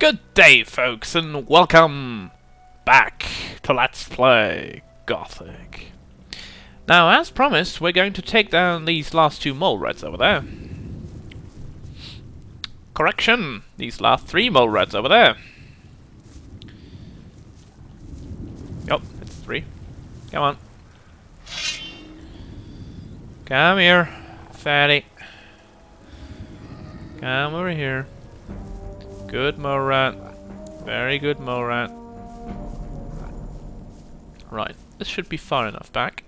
Good day, folks, and welcome back to Let's Play Gothic. Now, as promised, we're going to take down these last two mole rats over there. Correction, these last three mole rats over there. Yup, it's three. Come on. Come here, fatty. Come over here. Good mole rat. Very good mole rat. Right, this should be far enough back.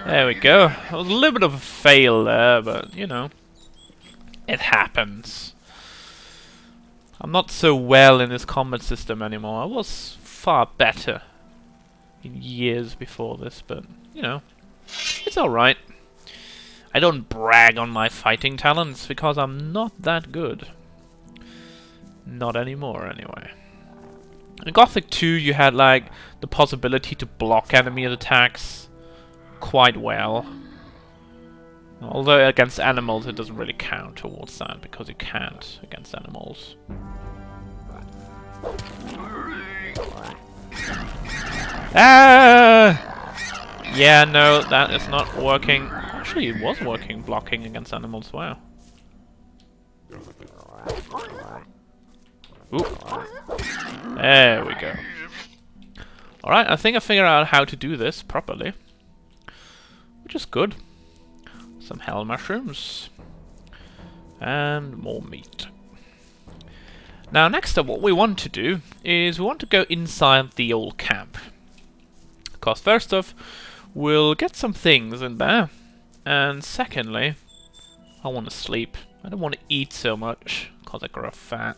There we go. It was a little bit of a fail there, but you know, it happens. I'm not so well in this combat system anymore. I was far better in years before this, but you know, it's alright. I don't brag on my fighting talents because I'm not that good. Not anymore, anyway. In Gothic 2, you had like the possibility to block enemy attacks quite well. Although against animals it doesn't really count towards that because you can't against animals. Ah! Yeah, no, that is not working. Actually, it was working, blocking against animals. Wow. Ooh. There we go. Alright, I think I figured out how to do this properly. Which is good. Some hell mushrooms. And more meat. Now next up, what we want to do is we want to go inside the old camp. Because first off, we'll get some things in there. And secondly, I want to sleep. I don't want to eat so much because I grow fat.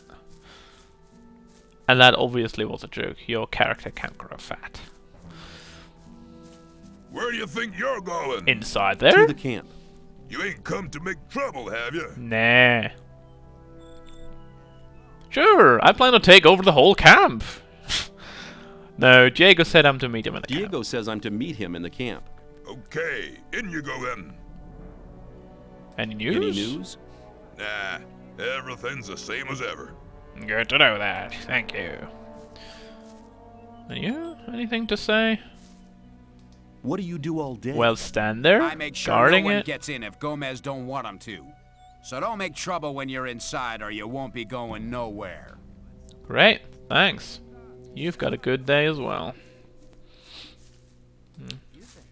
And that obviously was a joke. Your character can't grow fat. Where do you think you're going? Inside there? To the camp. You ain't come to make trouble, have you? Nah. Sure, I plan to take over the whole camp. No, Diego said I'm to meet him in the camp. Diego says I'm to meet him in the camp. Okay, in you go then. Any news? Any news? Nah, everything's the same as ever. Good to know that. Thank you. And you? Anything to say? What do you do all day? Well, stand there, I make sure guarding no one it. gets in if Gomez don't want him to. So don't make trouble when you're inside or you won't be going nowhere. Great, thanks. You've got a good day as well.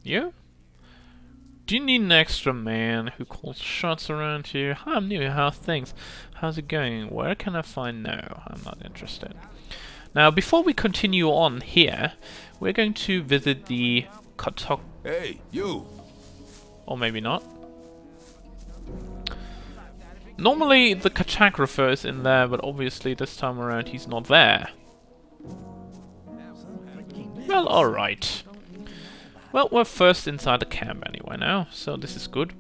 You? Do you need an extra man who calls shots around here? Hi, I'm new. How's things? How's it going? Where can I find? No, I'm not interested. Now, before we continue on here, we're going to visit the Gothic. Hey, you! Or maybe not. Normally the cartographer is in there, but obviously this time around he's not there. Well, alright. Well, we're first inside the camp anyway now, so this is good.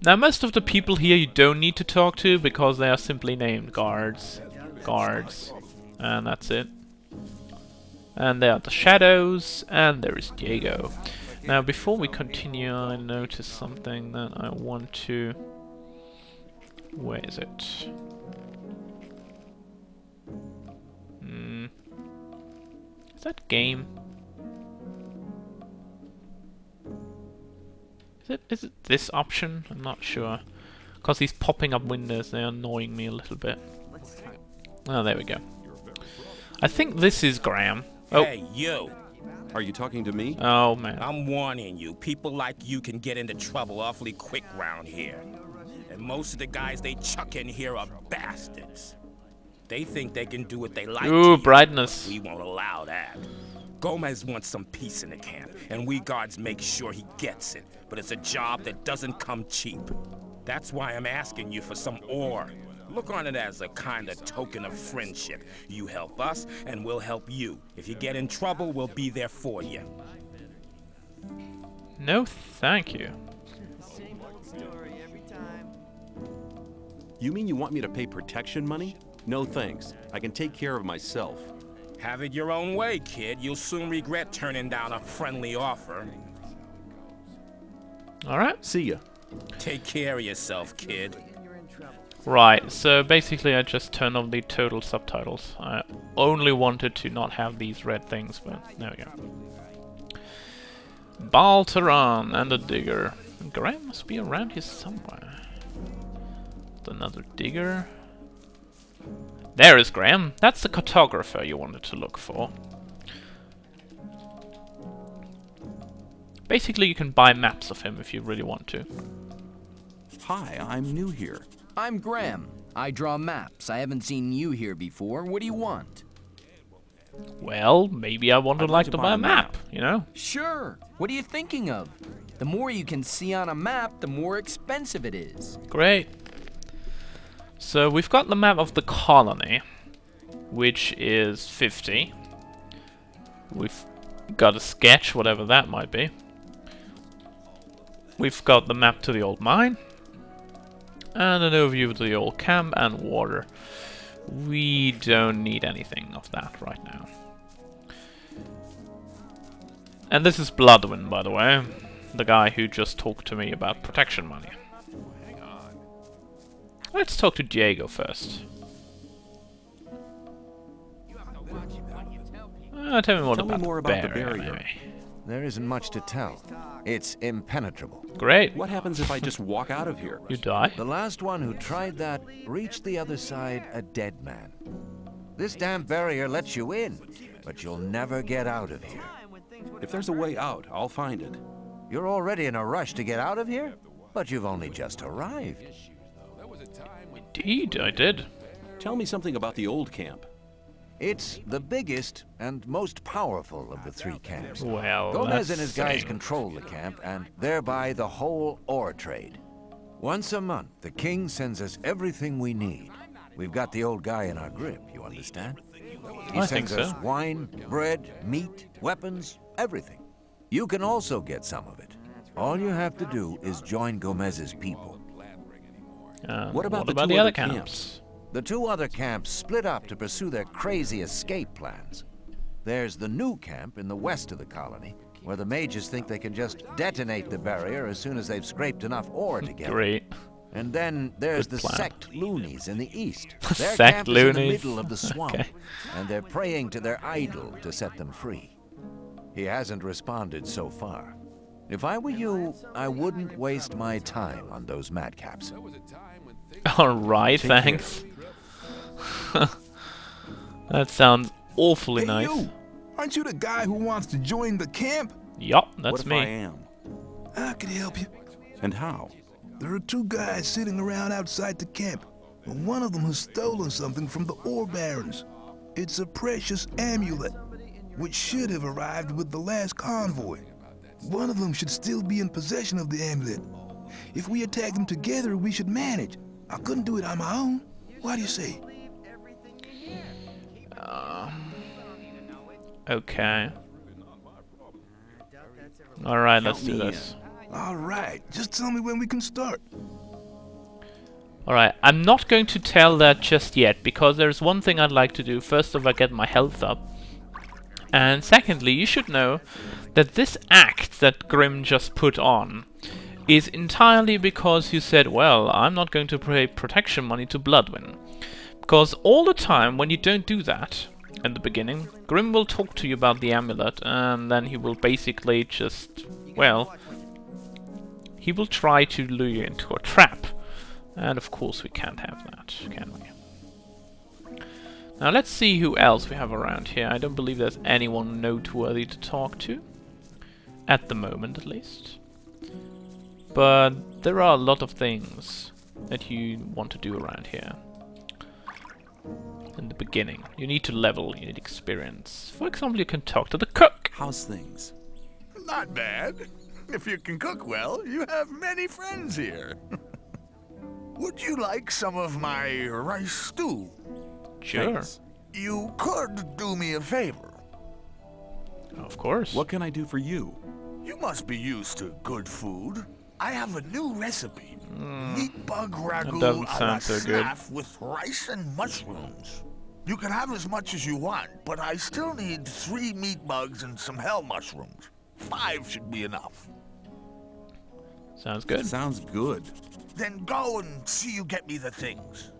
Now, most of the people here you don't need to talk to because they are simply named guards. Guards. And that's it. And there are the shadows, and there is Diego. Now, before we continue, I noticed something that I want to... Where is it? Is that game? Is it this option? I'm not sure. Because these popping up windows, they're annoying me a little bit. Oh, there we go. I think this is Graham. Oh. Hey, you. Are you talking to me? Oh, man. I'm warning you. People like you can get into trouble awfully quick round here. And most of the guys they chuck in here are bastards. They think they can do what they like to Ooh, you, brightness. but we won't allow that. Gomez wants some peace in the camp, and we guards make sure he gets it. But it's a job that doesn't come cheap. That's why I'm asking you for some ore. Look on it as a kind of token of friendship. You help us, and we'll help you. If you get in trouble, we'll be there for you. No, thank you. You mean you want me to pay protection money? No thanks. I can take care of myself. Have it your own way, kid. You'll soon regret turning down a friendly offer. Alright. See ya. Take care of yourself, kid. Right, so basically I just turned on the total subtitles. I only wanted to not have these red things, but there we go. Baltaran and a digger. Graham must be around here somewhere. Another digger. There is Graham. That's the cartographer you wanted to look for. Basically, you can buy maps of him if you really want to. Hi, I'm new here. I'm Graham. I draw maps. I haven't seen you here before. What do you want? Well, maybe I would like to buy a map, you know? Sure. What are you thinking of? The more you can see on a map, the more expensive it is. Great. So we've got the map of the colony, which is 50. We've got a sketch, whatever that might be. We've got the map to the old mine. And an overview of the old camp and water. We don't need anything of that right now. And this is Bloodwind, by the way. The guy who just talked to me about protection money. Let's talk to Diego first. Tell me more about the barrier. Maybe. There isn't much to tell. It's impenetrable. Great. What happens if I just walk out of here? You die? The last one who tried that reached the other side a dead man. This damn barrier lets you in, but you'll never get out of here. If there's a way out, I'll find it. You're already in a rush to get out of here, but you've only just arrived. Indeed, I did. Tell me something about the old camp. It's the biggest and most powerful of the three camps. Well, Gomez and his guys control the camp and thereby the whole ore trade. Once a month, the king sends us everything we need. We've got the old guy in our grip, you understand? He I sends think us so. wine, bread, meat, weapons, everything. You can also get some of it. All you have to do is join Gomez's people. What about the the two other other camps? camps? The two other camps split up to pursue their crazy escape plans. There's the new camp in the west of the colony, where the mages think they can just detonate the barrier as soon as they've scraped enough ore together. Great. And then there's Good the plan. sect loonies in the east. Their Sect camp is in the loonies? middle of the swamp, Okay. and they're praying to their idol to set them free. He hasn't responded so far. If I were you, I wouldn't waste my time on those madcaps. Alright, Take care. thanks. That sounds awfully Hey, nice. you! Aren't you the guy who wants to join the camp? Yup, What that's if me. I am? I could help you. And how? There are two guys sitting around outside the camp. One of them has stolen something from the ore barons. It's a precious amulet, which should have arrived with the last convoy. One of them should still be in possession of the amulet. If we attack them together, we should manage. I couldn't do it on my own. What do you say? Okay. Alright, let's Count do me this. All right, just tell me when we can start. Alright, I'm not going to tell that just yet, because there's one thing I'd like to do. First of all, get my health up. And secondly, you should know that this act that Grimm just put on is entirely because you said, well, I'm not going to pay protection money to Bloodwind. Because all the time, when you don't do that, in the beginning, Grimm will talk to you about the amulet, and then he will basically just, well, he will try to lure you into a trap. And of course we can't have that, can we? Now let's see who else we have around here. I don't believe there's anyone noteworthy to talk to. At the moment, at least. But there are a lot of things that you want to do around here. In the beginning. You need to level, you need experience. For example, you can talk to the cook. How's things? Not bad. If you can cook well, you have many friends here. Would you like some of my rice stew? Sure. Thanks. You could do me a favor. Of course. What can I do for you? You must be used to good food. I have a new recipe Meat bug ragu doesn't a la sound so good. Snaf with rice and mushrooms. You can have as much as you want, but I still need 3 meat bugs and some hell mushrooms. 5 should be enough. Sounds good. Sounds good. Then go and see you get me the things.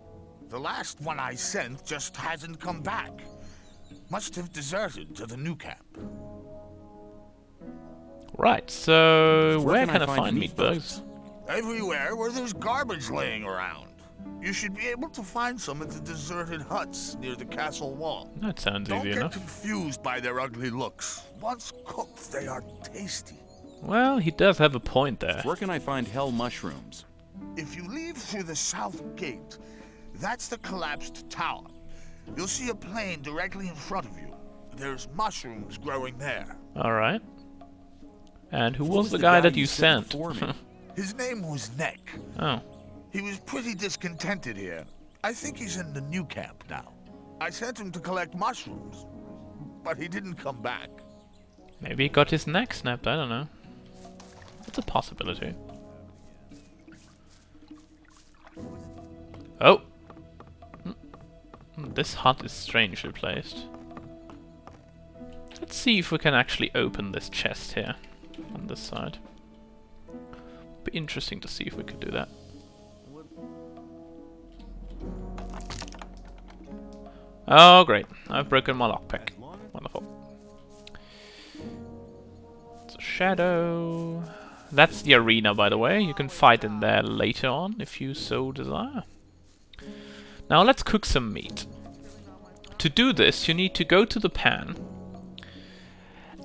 The last one I sent just hasn't come back. Must have deserted to the new camp. Right, so where can can I I find find meat meat bugs? Everywhere where there's garbage laying around. You should be able to find some at the deserted huts near the castle wall. That sounds Don't easy get enough. confused by their ugly looks. Once cooked, they are tasty. Well, he does have a point there. Where can I find hell mushrooms? If you leave through the south gate, that's the collapsed tower. You'll see a plain directly in front of you. There's mushrooms growing there. Alright. And who What was the guy that you sent? before me? His name was Neck. Oh. He was pretty discontented here. I think he's in the new camp now. I sent him to collect mushrooms, but he didn't come back. Maybe he got his neck snapped, I don't know. It's a possibility. Oh! This hut is strangely placed. Let's see if we can actually open this chest here, on this side. Be interesting to see if we could do that. Oh great, I've broken my lockpick. Wonderful. It's a shadow. That's the arena, by the way. You can fight in there later on, if you so desire. Now let's cook some meat. To do this, you need to go to the pan.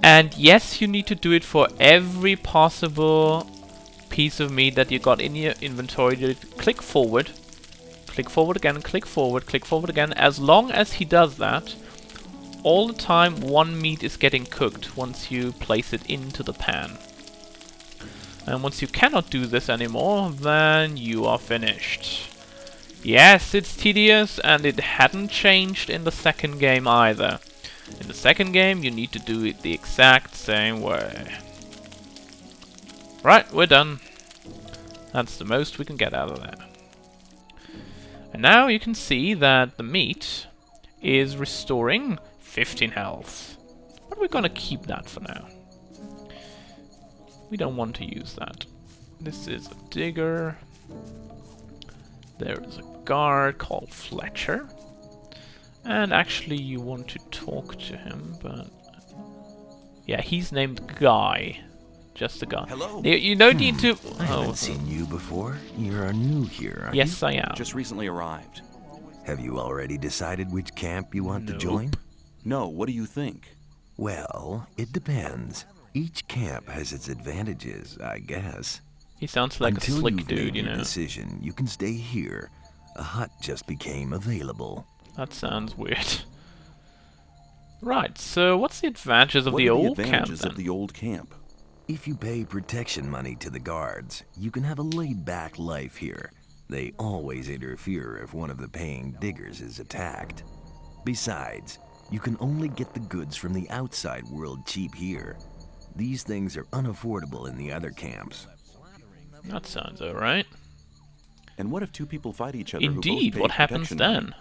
And yes, you need to do it for every possible piece of meat that you got in your inventory. You click forward again, click forward again. As long as he does that, all the time one meat is getting cooked once you place it into the pan. And once you cannot do this anymore, then you are finished. Yes, it's tedious, and it hadn't changed in the second game either. In the second game, you need to do it the exact same way. Right, we're done. That's the most we can get out of there. And now you can see that the meat is restoring 15 health. But we're gonna keep that for now. We don't want to use that. This is a digger. There is a guard called Fletcher. And actually you want to talk to him, but... yeah, he's named Guy. Just a guy. Hello. You don't need to... I haven't seen you before. You're new here, aren't you? Yes, I am. Just recently arrived. Have you already decided which camp you want to join? No, what do you think? Well, it depends. Each camp has its advantages, I guess. He sounds like Until a slick you've dude, made you your know. decision, you can stay here. A hut just became available. That sounds weird. Right, so what's the advantages of What the are old the camp advantages then? of the old camp? If you pay protection money to the guards, you can have a laid-back life here. They always interfere if one of the paying diggers is attacked. Besides, you can only get the goods from the outside world cheap here. These things are unaffordable in the other camps. That sounds alright. And what if two people fight each other? Indeed, who both pay what happens protection then? money?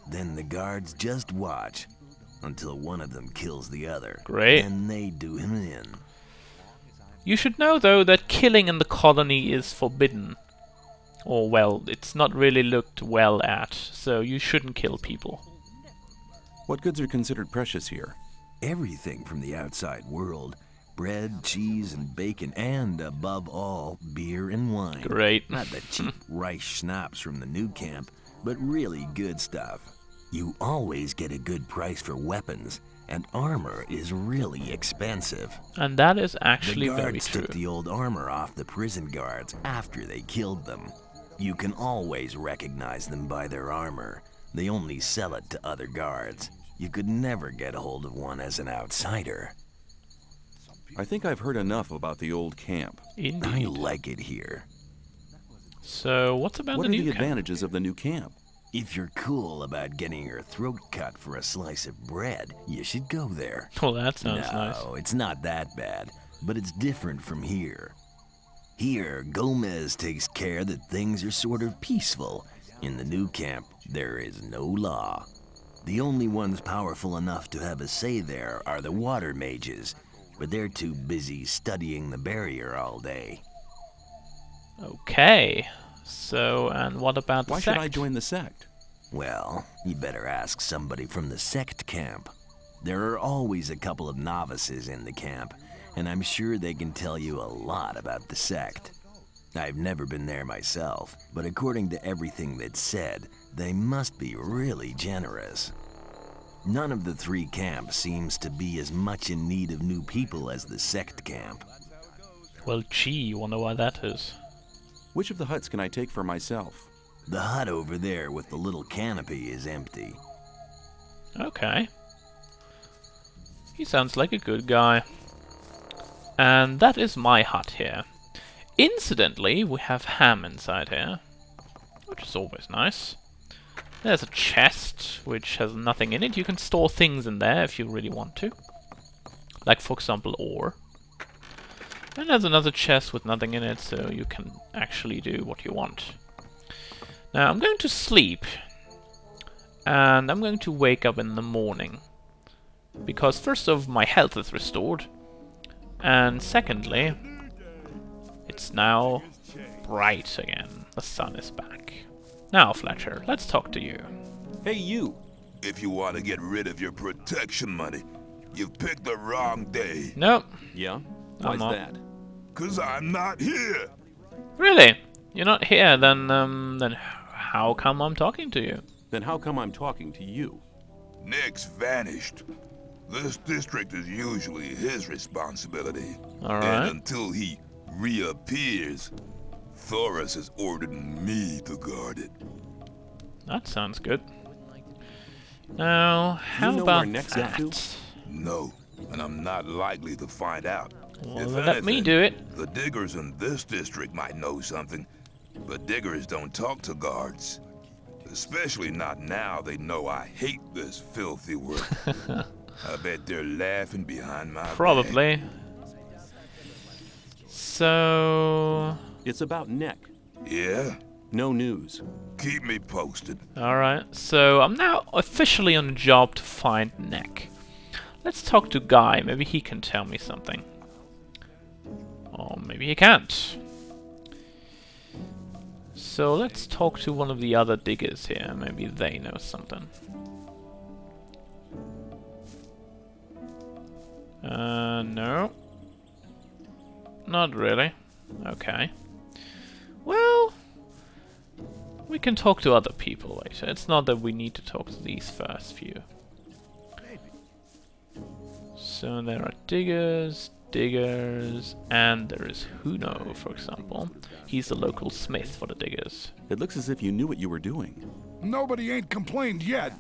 Then the guards just watch until one of them kills the other. Great. And they do him in. You should know, though, that killing in the colony is forbidden. Or, well, it's not really looked well at, so you shouldn't kill people. What goods are considered precious here? Everything from the outside world. Bread, cheese, and bacon, and, above all, beer and wine. Great. Not the cheap rice schnapps from the new camp, but really good stuff. You always get a good price for weapons, and armor is really expensive. And that is actually the very guards true. took the old armor off the prison guards after they killed them. You can always recognize them by their armor. They only sell it to other guards. You could never get a hold of one as an outsider. I think I've heard enough about the old camp. I Indeed. like it here. So, what's about What the are new the camp? advantages of the new camp? If you're cool about getting your throat cut for a slice of bread, you should go there. Well, that sounds nice. No, it's not that bad, but it's different from here. Here, Gomez takes care that things are sort of peaceful. In the new camp, there is no law. The only ones powerful enough to have a say there are the water mages, but they're too busy studying the barrier all day. Okay. So, and what about the Why sect? should I join the sect? Well, you better ask somebody from the sect camp. There are always a couple of novices in the camp, and I'm sure they can tell you a lot about the sect. I've never been there myself, but according to everything that's said, they must be really generous. None of the three camps seems to be as much in need of new people as the sect camp. Well, gee, you wonder why that is. Which of the huts can I take for myself? The hut over there with the little canopy is empty. Okay. He sounds like a good guy. And that is my hut here. Incidentally, we have ham inside here, which is always nice. There's a chest, which has nothing in it. You can store things in there if you really want to. Like, for example, ore. And there's another chest with nothing in it, so you can actually do what you want. Now, I'm going to sleep. And I'm going to wake up in the morning. Because first off, my health is restored. And secondly, it's now bright again. The sun is back. Now, Fletcher, let's talk to you. Hey, you! If you want to get rid of your protection money, you've picked the wrong day. Nope. Yeah? I'm Why's not. that? 'Cause I'm not here. Really? You're not here, then how come I'm talking to you? Then how come I'm talking to you? Nick's vanished. This district is usually his responsibility. Alright. And until he reappears, Thoris has ordered me to guard it. That sounds good. Now, how know about where Nick's up to? that? No, and I'm not likely to find out. Well, If then let me anything, do it. The diggers in this district might know something, but diggers don't talk to guards. Especially not now they know I hate this filthy work. I bet they're laughing behind my back. Probably. So... It's about Nick. Yeah? No news. Keep me posted. Alright, so I'm now officially on a job to find Nick. Let's talk to Guy, maybe he can tell me something. Or maybe he can't. So let's talk to one of the other diggers here, maybe they know something. No. Not really. Okay. Well, we can talk to other people later. It's not that we need to talk to these first few. So there are diggers, and there is Huno, for example. He's the local smith for the diggers. It looks as if you knew what you were doing. Nobody ain't complained yet.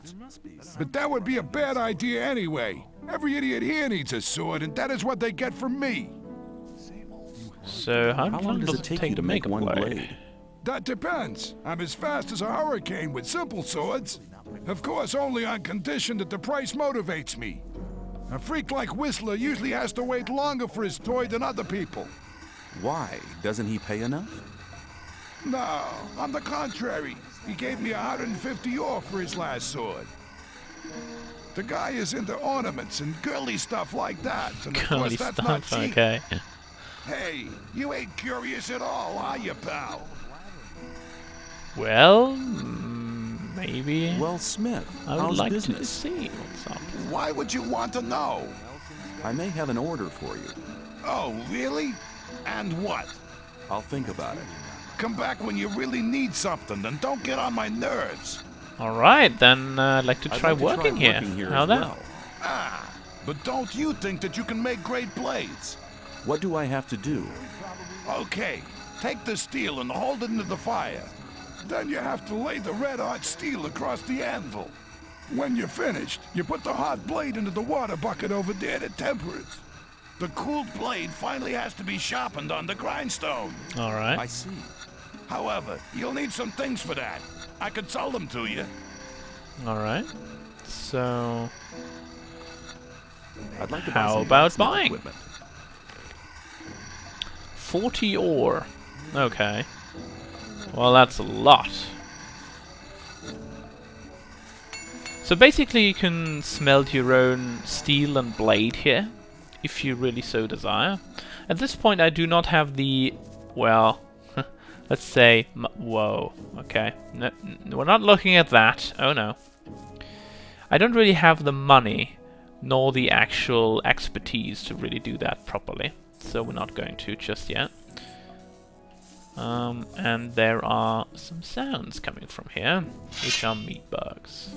But that would be a bad idea anyway. Every idiot here needs a sword, and that is what they get from me. So how long does it take you to make one blade? That depends. I'm as fast as a hurricane with simple swords. Of course, only on condition that the price motivates me. A freak like Whistler usually has to wait longer for his toy than other people. Why? Doesn't he pay enough? No, on the contrary. He gave me 150 ore for his last sword. The guy is into ornaments and girly stuff like that, and of Girly course that's not stuff, cheap. okay. Hey, you ain't curious at all, are you, pal? Well, maybe Well, Smith, I would how's like to business? see what's up. Why would you want to know? I may have an order for you. Oh, really? And what? I'll think about it. Come back when you really need something, and don't get on my nerves. Alright, then I'd like to I'd try like to working here. How as that? well. Ah, but don't you think that you can make great blades? What do I have to do? Okay, take the steel and hold it into the fire. Then you have to lay the red-hot steel across the anvil. When you're finished, you put the hot blade into the water bucket over there to temper it. The cooled blade finally has to be sharpened on the grindstone. Alright. I see. However, you'll need some things for that. I could sell them to you. Alright. So, I'd like to buy how some about blacksmith buying? equipment. 40 ore. Okay. Well, that's a lot. So basically you can smelt your own steel and blade here, if you really so desire. At this point I do not have the, well, let's say, whoa, okay. No, we're not looking at that, oh no. I don't really have the money, nor the actual expertise to really do that properly, so we're not going to just yet. And there are some sounds coming from here, which are meat bugs.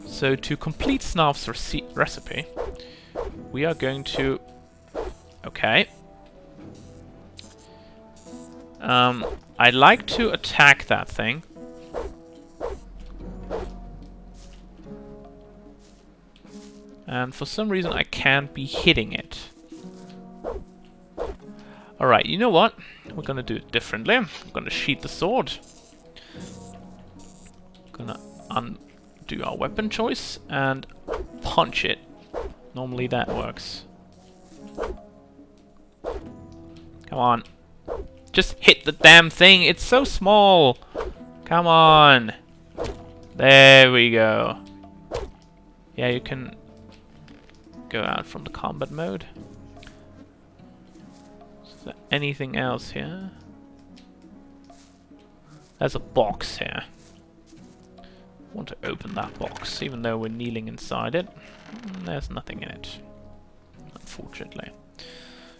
So to complete Snaf's recipe, we are going to... Okay. I'd like to attack that thing. And for some reason I can't be hitting it. Alright, you know what? We're gonna do it differently. I'm gonna sheath the sword. Gonna undo our weapon choice and punch it. Normally that works. Come on. Just hit the damn thing. It's so small. Come on. There we go. Yeah, you can go out from the combat mode. Is there anything else here? There's a box here. I want to open that box, even though we're kneeling inside it. There's nothing in it, unfortunately.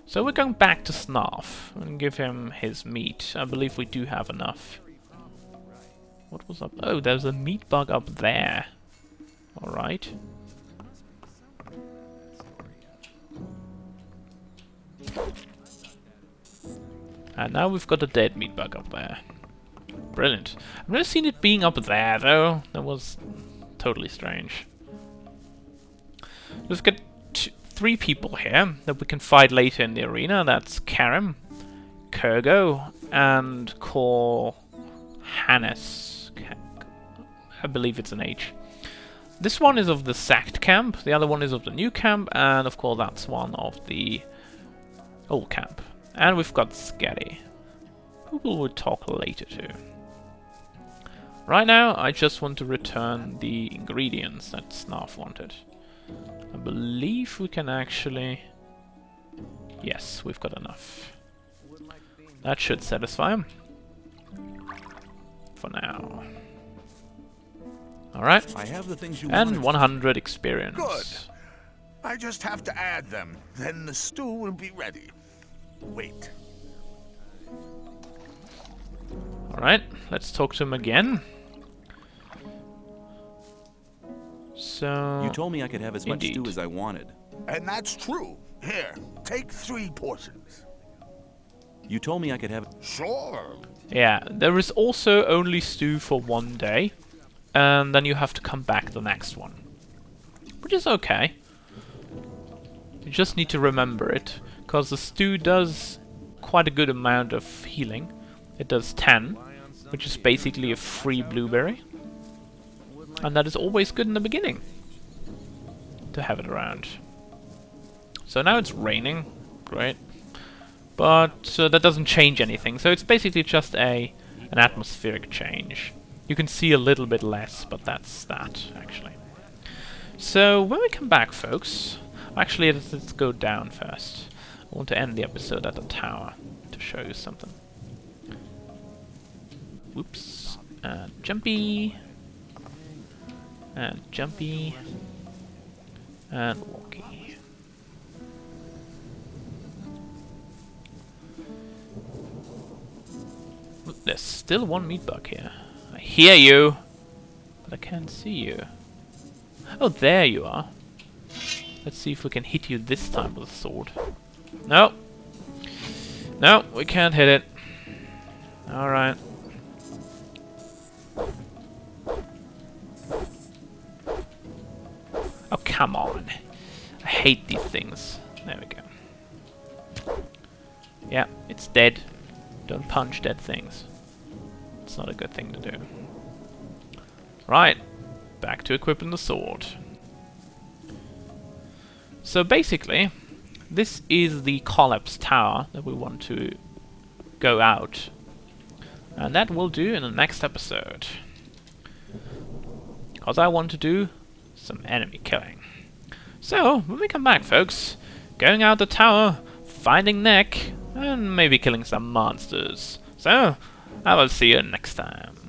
So we're going back to Snaf and give him his meat. I believe we do have enough. What was up? Oh, there's a meat bug up there. Alright. And now we've got a dead meat bug up there. Brilliant. I've never seen it being up there, though. That was totally strange. We've got 3 people here that we can fight later in the arena. That's Karim, Kurgo, and Kor Hannes. I believe it's an H. This one is of the sacked camp, the other one is of the new camp, and of course that's one of the old camp. And we've got Scatty, who we'll talk later to. Right now, I just want to return the ingredients that Snaf wanted. I believe we can actually... Yes, we've got enough. That should satisfy him. For now. Alright. I have the things you and wanted. 100 experience. Good. I just have to add them. Then the stew will be ready. Wait. Alright, let's talk to him again. So... You told me I could have as much stew as I wanted. And that's true. Here, take 3 portions. You told me I could have... Sure. Yeah, there is also only stew for 1 day. And then you have to come back the next one. Which is okay. You just need to remember it. Because the stew does quite a good amount of healing. It does 10, which is basically a free blueberry. And that is always good in the beginning to have it around. So now it's raining, great. But that doesn't change anything. So it's basically just an atmospheric change. You can see a little bit less, but that's that, actually. So when we come back, folks... Actually, let's go down first. I want to end the episode at the tower to show you something. Whoops. And jumpy. And jumpy. And walkie. Look, there's still 1 meat bug here. I hear you, but I can't see you. Oh, there you are. Let's see if we can hit you this time with a sword. No. No, we can't hit it. Alright. Oh, come on. I hate these things. There we go. Yeah, it's dead. Don't punch dead things. It's not a good thing to do. Right. Back to equipping the sword. So basically, this is the collapse tower that we want to go out. And that we'll do in the next episode. Because I want to do some enemy killing. So, when we come back, folks, going out the tower, finding Nick, and maybe killing some monsters. So, I will see you next time.